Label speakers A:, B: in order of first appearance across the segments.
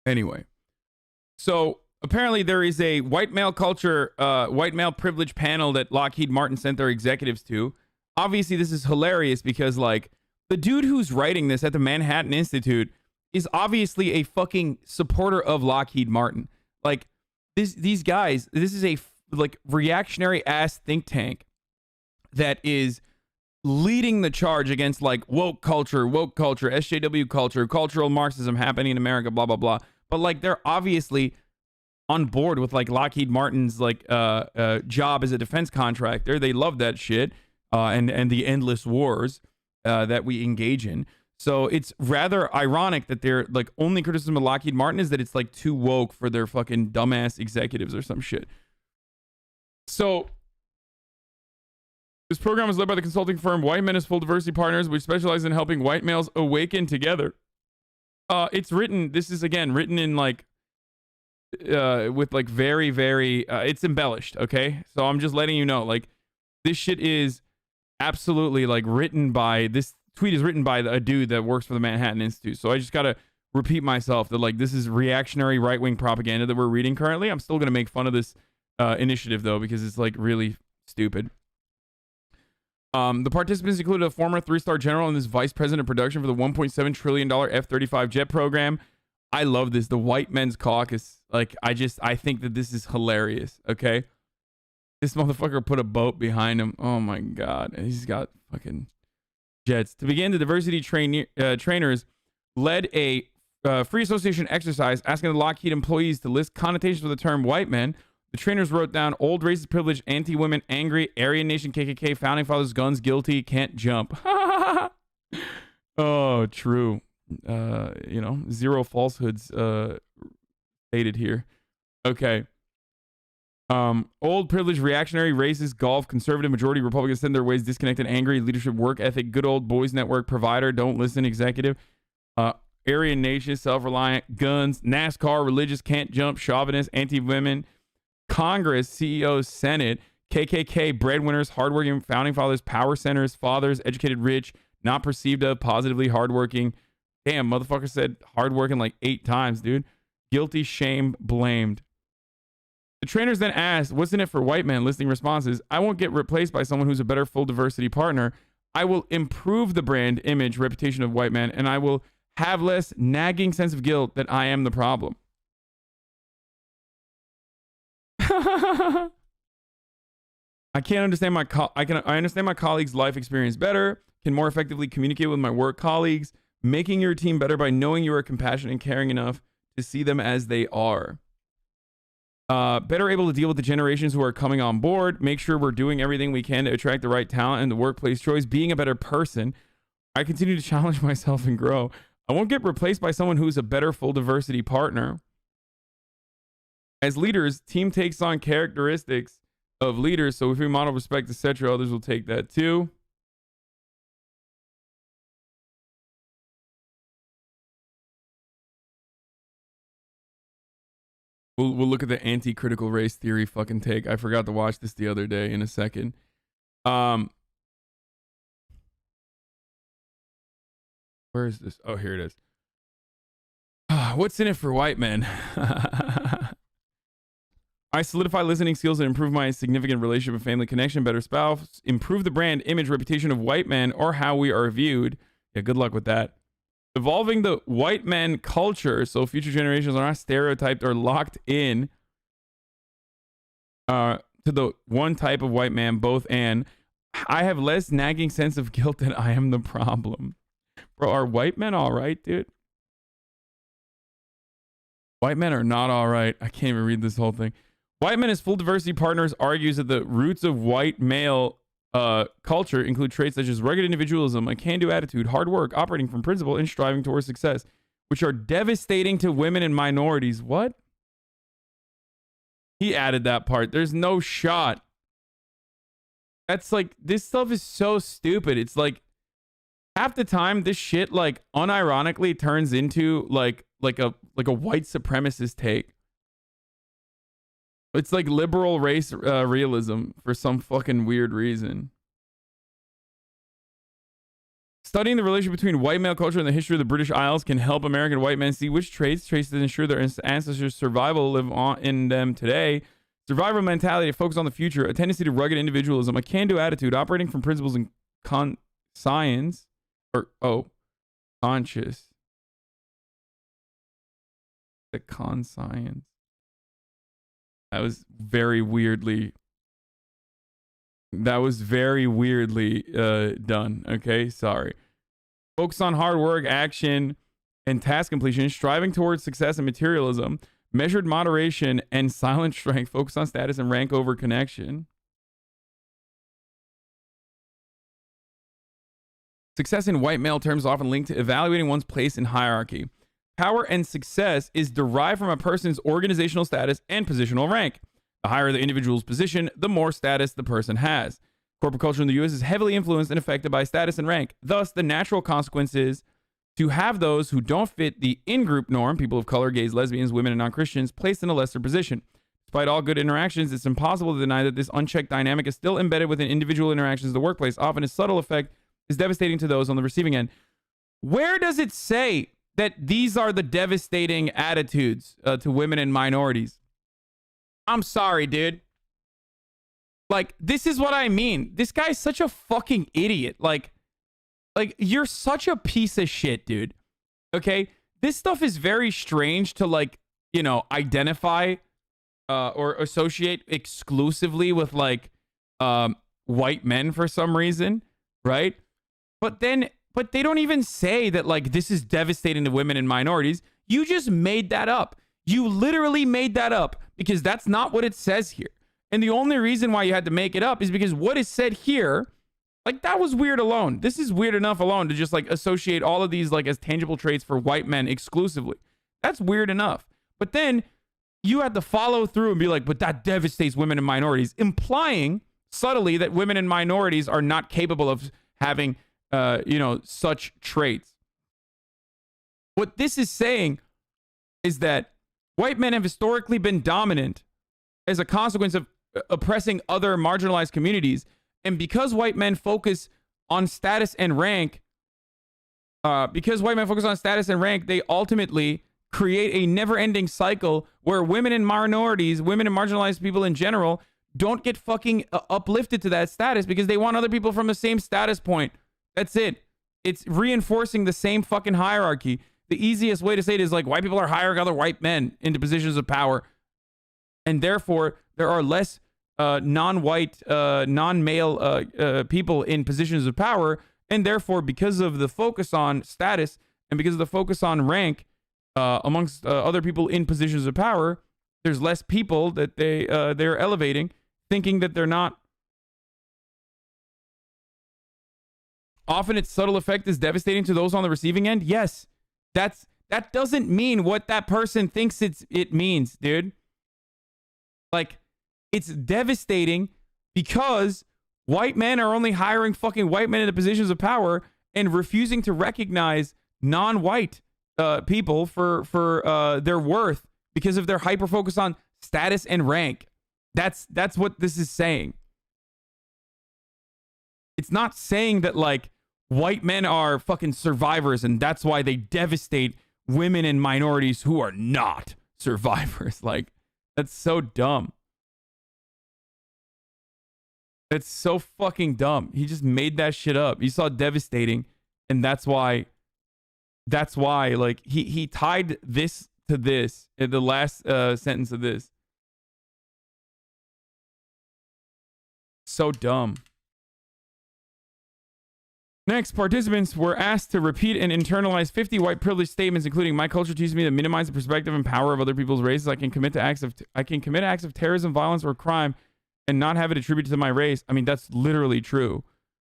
A: Anyway, so apparently there is a white male culture, white male privilege panel that Lockheed Martin sent their executives to. Obviously, this is hilarious because, like, the dude who's writing this at the Manhattan Institute is obviously a fucking supporter of Lockheed Martin. Like, these guys, this is a like reactionary ass think tank that is leading the charge against like woke culture, SJW culture, cultural Marxism happening in America, blah blah blah. But like they're obviously on board with like Lockheed Martin's like job as a defense contractor. They love that shit, and the endless wars that we engage in. So it's rather ironic that their like only criticism of Lockheed Martin is that it's like too woke for their fucking dumbass executives or some shit. So this program is led by the consulting firm White Men as Full Diversity Partners, which specializes in helping white males awaken together. It's written. This is again written in like with like very it's embellished. Okay, so I'm just letting you know, like this shit is absolutely like written by this tweet is written by a dude that works for the Manhattan Institute. So I just gotta repeat myself that like this is reactionary right-wing propaganda that we're reading currently. I'm still gonna make fun of this initiative though because it's like really stupid. The participants included a former 3-star general and this vice president of production for the $1.7 trillion F-35 jet program. I love this. The White Men's Caucus. Like, I think that this is hilarious. Okay. This motherfucker put a boat behind him. Oh my God. And he's got fucking jets. To begin, the diversity trainers led a free association exercise asking the Lockheed employees to list connotations for the term white men. The trainers wrote down old racist privilege, anti-women, angry, Aryan Nation, KKK, founding fathers, guns, guilty, can't jump. Oh, true. Zero falsehoods stated here. Okay. Old privilege, reactionary, racist, golf, conservative, majority, Republicans send their ways, disconnected, angry, leadership, work ethic, good old boys network, provider, don't listen, executive, Aryan Nation, self-reliant, guns, NASCAR, religious, can't jump, chauvinist, anti-women, Congress, CEOs, Senate, KKK, breadwinners, hardworking founding fathers, power centers, fathers, educated, rich, not perceived of, positively hardworking. Damn, motherfucker said hardworking like 8 times, dude. Guilty, shame, blamed. The trainers then asked, what's in it for white men? Listing responses. I won't get replaced by someone who's a better full diversity partner. I will improve the brand, image, reputation of white men, and I will have less nagging sense of guilt that I am the problem. I can't understand I understand my colleagues' life experience better, can more effectively communicate with my work colleagues, making your team better by knowing you are compassionate and caring enough to see them as they are. Better able to deal with the generations who are coming on board, make sure we're doing everything we can to attract the right talent and the workplace choice, being a better person. I continue to challenge myself and grow. I won't get replaced by someone who's a better full diversity partner. As leaders, team takes on characteristics of leaders. So if we model respect, etc., others will take that too. We'll look at the anti-critical race theory fucking take. I forgot to watch this the other day in a second. Where is this? Oh, here it is. What's in it for white men? I solidify listening skills and improve my significant relationship and family connection, better spouse, improve the brand, image, reputation of white men or how we are viewed. Yeah, good luck with that. Evolving the white men culture so future generations are not stereotyped or locked in to the one type of white man, both and. I have less nagging sense of guilt that I am the problem. Bro, are white men all right, dude? White men are not all right. I can't even read this whole thing. White Men as Full Diversity Partners argues that the roots of white male culture include traits such as rugged individualism, a can-do attitude, hard work, operating from principle, and striving towards success, which are devastating to women and minorities. What? He added that part. There's no shot. That's like, this stuff is so stupid. It's like, half the time, this shit, like, unironically turns into, like a white supremacist take. It's like liberal race realism for some fucking weird reason. Studying the relationship between white male culture and the history of the British Isles can help American white men see which traits that ensure their ancestors' survival live on in them today. Survival mentality, a focus on the future, a tendency to rugged individualism, a can-do attitude, operating from principles in conscience, conscious. The conscience. That was very weirdly done. Okay, sorry. Focus on hard work, action, and task completion, striving towards success and materialism, measured moderation, and silent strength. Focus on status and rank over connection. Success in white male terms is often linked to evaluating one's place in hierarchy. Power and success is derived from a person's organizational status and positional rank. The higher the individual's position, the more status the person has. Corporate culture in the U.S. is heavily influenced and affected by status and rank. Thus, the natural consequence is to have those who don't fit the in-group norm, people of color, gays, lesbians, women, and non-Christians, placed in a lesser position. Despite all good interactions, it's impossible to deny that this unchecked dynamic is still embedded within individual interactions in the workplace. Often, a subtle effect is devastating to those on the receiving end. Where does it say that these are the devastating attitudes to women and minorities? I'm sorry, dude. Like, this is what I mean. This guy's such a fucking idiot. Like, you're such a piece of shit, dude. Okay? This stuff is very strange to, like, you know, identify or associate exclusively with, like, white men for some reason, right? But they don't even say that, like, this is devastating to women and minorities. You just made that up. You literally made that up because that's not what it says here. And the only reason why you had to make it up is because what is said here, like, that was weird alone. This is weird enough alone to just, like, associate all of these, like, as tangible traits for white men exclusively. That's weird enough. But then you had to follow through and be like, but that devastates women and minorities, implying subtly that women and minorities are not capable of having, such traits. What this is saying is that white men have historically been dominant as a consequence of oppressing other marginalized communities. And because white men focus on status and rank, they ultimately create a never-ending cycle where women and minorities, women and marginalized people in general, don't get fucking uplifted to that status because they want other people from the same status point. That's it. It's reinforcing the same fucking hierarchy. The easiest way to say it is like white people are hiring other white men into positions of power. And therefore, there are less non-white, non-male people in positions of power. And therefore, because of the focus on status and because of the focus on rank amongst other people in positions of power, there's less people that they're elevating, thinking that they're not. Often its subtle effect is devastating to those on the receiving end. Yes, that doesn't mean what that person thinks it means, dude. Like, it's devastating because white men are only hiring fucking white men into positions of power and refusing to recognize non-white people for their worth because of their hyper focus on status and rank. That's what this is saying. It's not saying that, like, white men are fucking survivors and that's why they devastate women and minorities who are not survivors. Like, that's so dumb. That's so fucking dumb. He just made that shit up. You saw devastating, and that's why, like, he tied this to this in the last sentence of this. So dumb. Next, participants were asked to repeat and internalize 50 white privilege statements, including, "My culture teaches me to minimize the perspective and power of other people's races. I can commit acts of terrorism, violence, or crime, and not have it attributed to my race." I mean, that's literally true.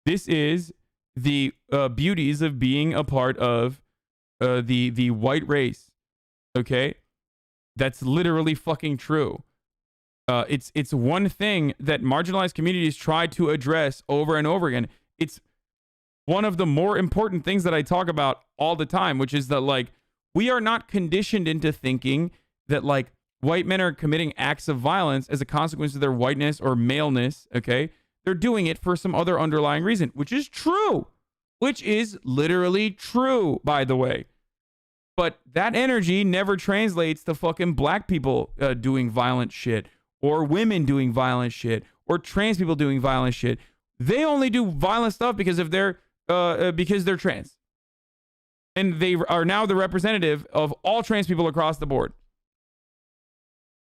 A: This is the beauties of being a part of the white race. Okay, that's literally fucking true. It's one thing that marginalized communities try to address over and over again. It's one of the more important things that I talk about all the time, which is that, like, we are not conditioned into thinking that, like, white men are committing acts of violence as a consequence of their whiteness or maleness, okay? They're doing it for some other underlying reason, which is true. which is literally true, by the way. But that energy never translates to fucking black people doing violent shit, or women doing violent shit, or trans people doing violent shit. They only do violent stuff because they're trans, and they are now the representative of all trans people across the board.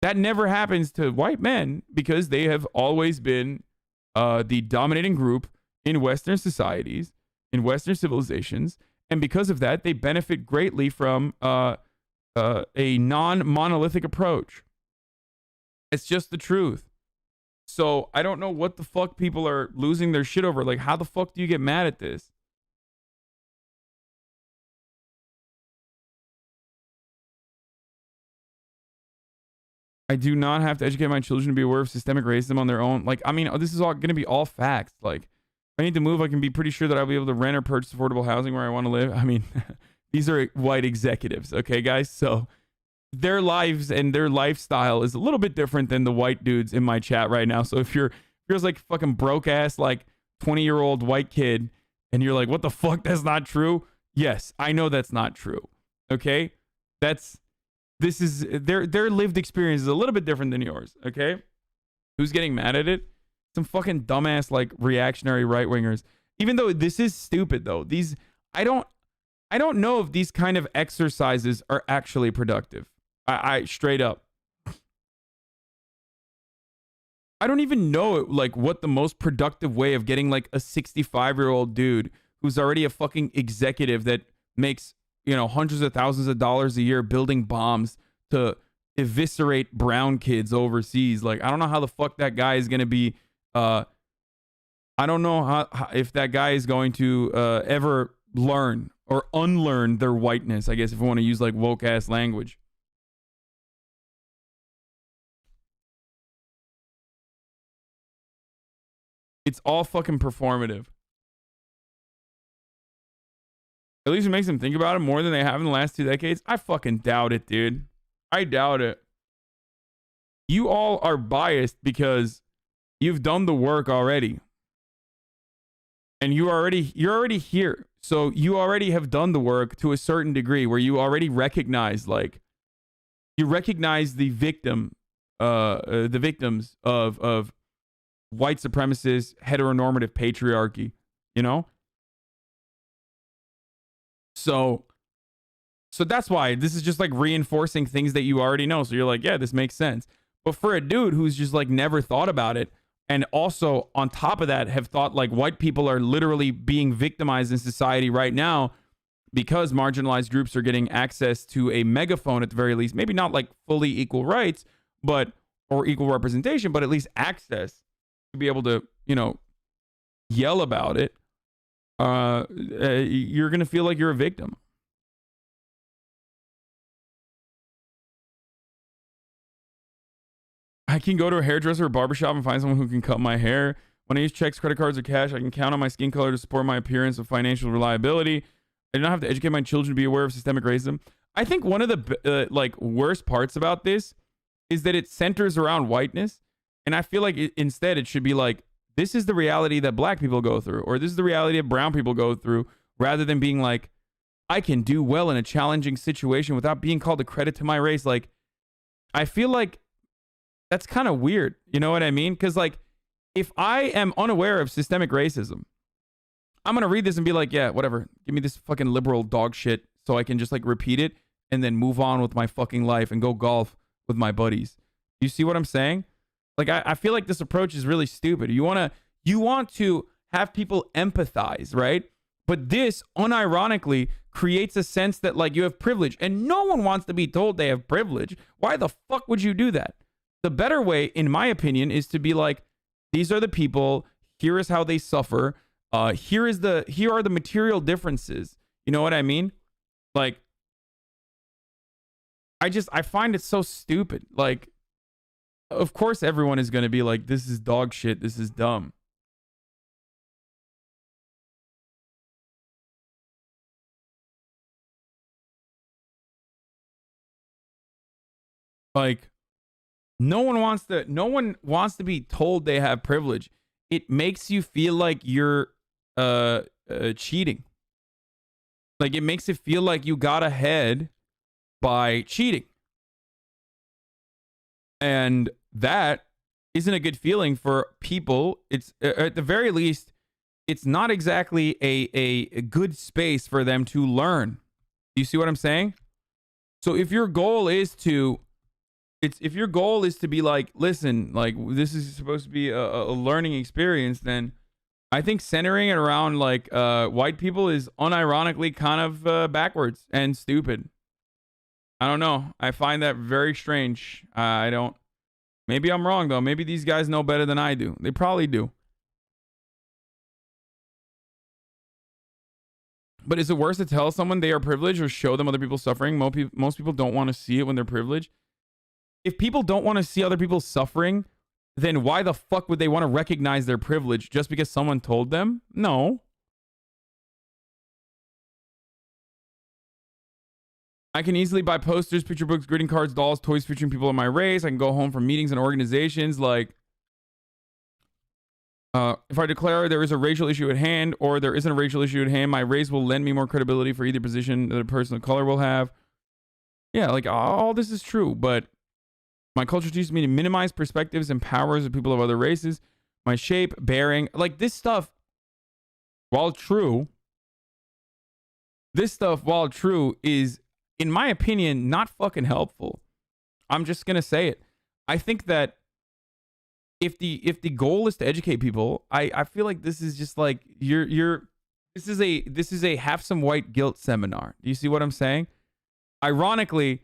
A: That never happens to white men because they have always been the dominating group in Western societies, in Western civilizations. And because of that, they benefit greatly from a non-monolithic approach. It's just the truth. So I don't know what the fuck people are losing their shit over. Like, how the fuck do you get mad at this? I do not have to educate my children to be aware of systemic racism on their own. Like, I mean, this is all going to be all facts. Like, if I need to move, I can be pretty sure that I'll be able to rent or purchase affordable housing where I want to live. I mean, these are white executives, okay, guys? So their lives and their lifestyle is a little bit different than the white dudes in my chat right now. So if you're like fucking broke ass, like 20-year-old white kid, and you're like, what the fuck? That's not true. Yes, I know that's not true. Okay? This is their lived experience is a little bit different than yours, okay? Who's getting mad at it? Some fucking dumbass like reactionary right-wingers. Even though this is stupid though. These I don't know if these kind of exercises are actually productive. I straight up. I don't even know like what the most productive way of getting like a 65-year-old dude who's already a fucking executive that makes, you know, hundreds of thousands of dollars a year building bombs to eviscerate brown kids overseas. Like, I don't know how the fuck that guy is going to be. I don't know how if that guy is going to ever learn or unlearn their whiteness, I guess, if you want to use like woke ass language. It's all fucking performative. At least it makes them think about it more than they have in the last 2 decades. I fucking doubt it, dude. I doubt it. You all are biased because you've done the work already. And you're already here. So you already have done the work to a certain degree where you already recognize, like, you recognize the victims of white supremacist heteronormative patriarchy, you know? So that's why this is just like reinforcing things that you already know. So you're like, yeah, this makes sense. But for a dude who's just like never thought about it, and also on top of that have thought like white people are literally being victimized in society right now because marginalized groups are getting access to a megaphone at the very least, maybe not like fully equal rights, but or equal representation, but at least access to be able to, you know, yell about it. You're going to feel like you're a victim. I can go to a hairdresser or barbershop and find someone who can cut my hair. When I use checks, credit cards, or cash, I can count on my skin color to support my appearance of financial reliability. I do not have to educate my children to be aware of systemic racism. I think one of the like worst parts about this is that it centers around whiteness. And I feel like instead it should be like, this is the reality that black people go through, or this is the reality that brown people go through, rather than being like, I can do well in a challenging situation without being called a credit to my race. Like, I feel like that's kind of weird. You know what I mean? Because like, if I am unaware of systemic racism, I'm going to read this and be like, yeah, whatever. Give me this fucking liberal dog shit so I can just like repeat it and then move on with my fucking life and go golf with my buddies. You see what I'm saying? Like, I feel like this approach is really stupid. You want to have people empathize, right? But this unironically creates a sense that like you have privilege, and no one wants to be told they have privilege. Why the fuck would you do that? The better way, in my opinion, is to be like, these are the people. Here is how they suffer. Here are the material differences. You know what I mean? Like, I find it so stupid. Like, of course, everyone is going to be like, this is dog shit. This is dumb. Like, no one wants to be told they have privilege. It makes you feel like you're cheating. Like, it makes it feel like you got ahead by cheating. And that isn't a good feeling for people. It's, at the very least, it's not exactly a good space for them to learn. You see what I'm saying? So if your goal is to, if your goal is to be like, listen, like, this is supposed to be a learning experience, then I think centering it around like white people is unironically kind of backwards and stupid. I don't know. I find that very strange. I don't. Maybe I'm wrong though. Maybe these guys know better than I do. They probably do. But is it worse to tell someone they are privileged or show them other people suffering? Most people don't want to see it when they're privileged. If people don't want to see other people suffering, then why the fuck would they want to recognize their privilege just because someone told them? No. I can easily buy posters, picture books, greeting cards, dolls, toys featuring people in my race. I can go home from meetings and organizations like, if I declare there is a racial issue at hand or there isn't a racial issue at hand, my race will lend me more credibility for either position that a person of color will have. Yeah, like all this is true, but my culture teaches me to minimize perspectives and powers of people of other races. My shape, bearing, like this stuff, while true, is, in my opinion, not fucking helpful. I'm just gonna say it. I think that if the goal is to educate people, I feel like this is just like this is a have some white guilt seminar. Do you see what I'm saying? Ironically,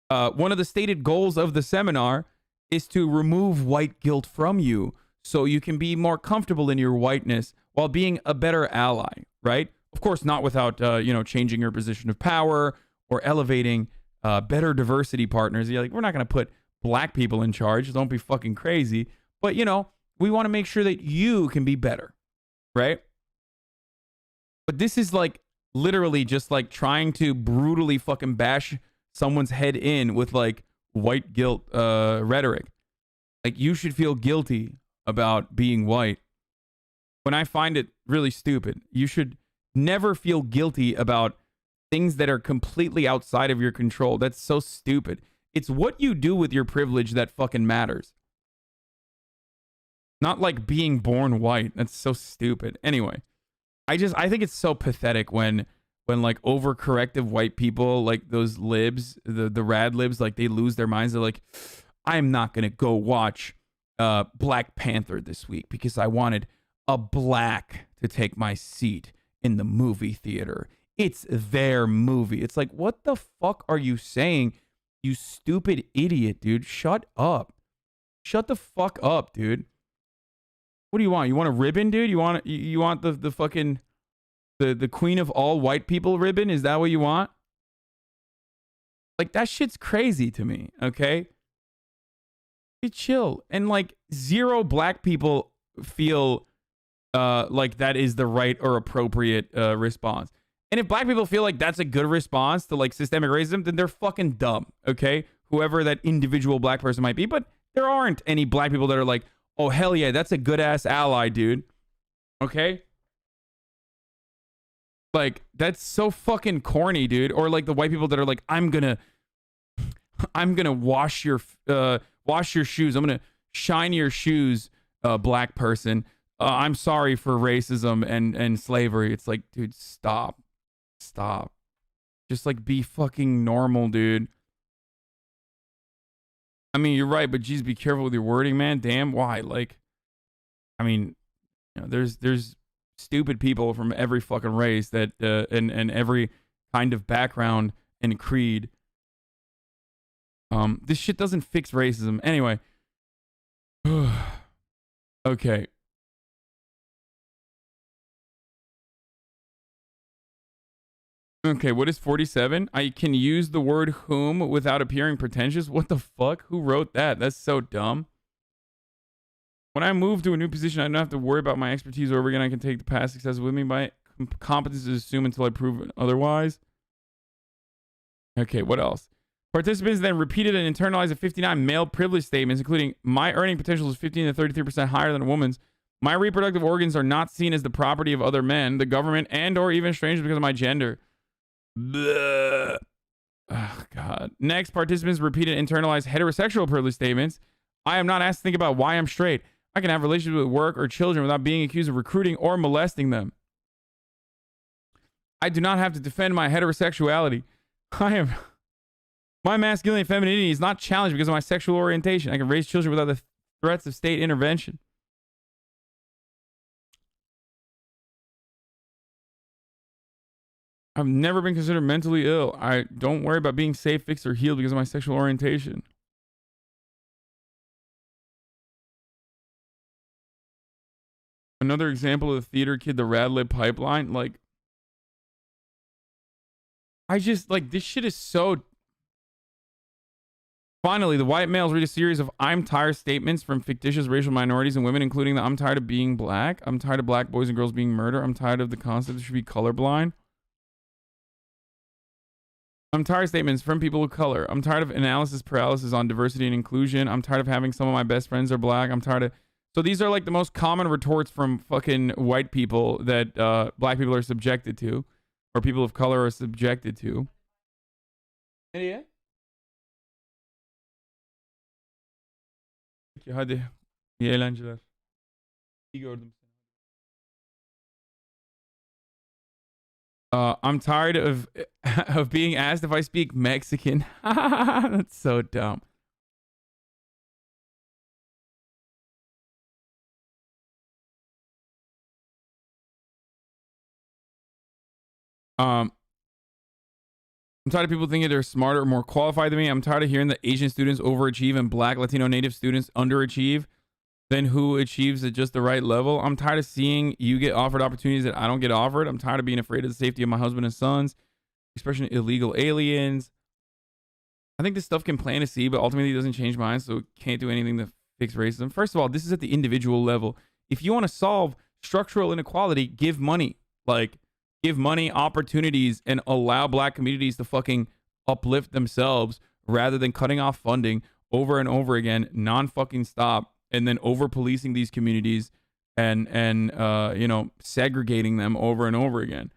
A: one of the stated goals of the seminar is to remove white guilt from you so you can be more comfortable in your whiteness while being a better ally, right? Of course, not without changing your position of power or elevating better diversity partners. You're like, we're not going to put black people in charge. Don't be fucking crazy. But, we want to make sure that you can be better, right? But this is like literally just like trying to brutally fucking bash someone's head in with like white guilt rhetoric. Like, you should feel guilty about being white. When I find it really stupid. You should never feel guilty about things that are completely outside of your control. That's so stupid. It's what you do with your privilege that fucking matters. Not like being born white. That's so stupid. Anyway, I think it's so pathetic when like overcorrective white people, like those libs, the rad libs, like they lose their minds. They're like, I'm not going to go watch Black Panther this week because I wanted a black to take my seat in the movie theater. It's their movie. It's like, what the fuck are you saying? You stupid idiot, dude. Shut up. Shut the fuck up, dude. What do you want? You want a ribbon, dude? You want the fucking the queen of all white people ribbon? Is that what you want? Like, that shit's crazy to me, okay? Be chill. And like, zero black people feel like that is the right or appropriate response. And if black people feel like that's a good response to like systemic racism, then they're fucking dumb, okay? Whoever that individual black person might be. But there aren't any black people that are like, oh, hell yeah, that's a good ass ally, dude. Okay? Like, that's so fucking corny, dude. Or like the white people that are like, I'm gonna wash your shoes. I'm gonna shine your shoes, black person. I'm sorry for racism and slavery. It's like, dude, stop. Just like be fucking normal, dude. I mean, you're right, but geez, be careful with your wording, man. Damn, why? Like, I mean, there's stupid people from every fucking race that and every kind of background and creed. This shit doesn't fix racism. Anyway. Okay. Okay, what is 47? I can use the word whom without appearing pretentious? What the fuck? Who wrote that? That's so dumb. When I move to a new position, I don't have to worry about my expertise over again. I can take the past success with me. My competence is assumed until I prove otherwise. Okay, what else? Participants then repeated and internalized the 59 male privilege statements, including my earning potential is 15 to 33% higher than a woman's. My reproductive organs are not seen as the property of other men, the government, and or even strangers because of my gender. Bleh. Oh, God. Next, participants repeated internalized heterosexual privilege statements. I am not asked to think about why I'm straight. I can have relationships with work or children without being accused of recruiting or molesting them. I do not have to defend my heterosexuality. My masculinity and femininity is not challenged because of my sexual orientation. I can raise children without the threats of state intervention. I've never been considered mentally ill. I don't worry about being safe, fixed, or healed because of my sexual orientation. Another example of the theater kid, the Rad Lib pipeline. Like, I just, like, this shit is so... Finally, the white males read a series of I'm tired statements from fictitious racial minorities and women, including the I'm tired of being black. I'm tired of black boys and girls being murdered. I'm tired of the concept that should be colorblind. I'm tired of statements from people of color. I'm tired of analysis paralysis on diversity and inclusion. I'm tired of having some of my best friends are black. I'm tired of... So these are like the most common retorts from fucking white people that black people are subjected to, or people of color are subjected to. Yeah. Peki hadi. İyi eğlenceler. İyi gördüm. I'm tired of being asked if I speak Mexican. That's so dumb. I'm tired of people thinking they're smarter or more qualified than me. I'm tired of hearing that Asian students overachieve and black, Latino, native students underachieve than who achieves at just the right level. I'm tired of seeing you get offered opportunities that I don't get offered. I'm tired of being afraid of the safety of my husband and sons, especially illegal aliens. I think this stuff can plant a seed, but ultimately it doesn't change minds, so it can't do anything to fix racism. First of all, this is at the individual level. If you want to solve structural inequality, give money. Like, give money, opportunities, and allow black communities to fucking uplift themselves rather than cutting off funding over and over again, non-fucking stop, and then over-policing these communities and you know, segregating them over and over again.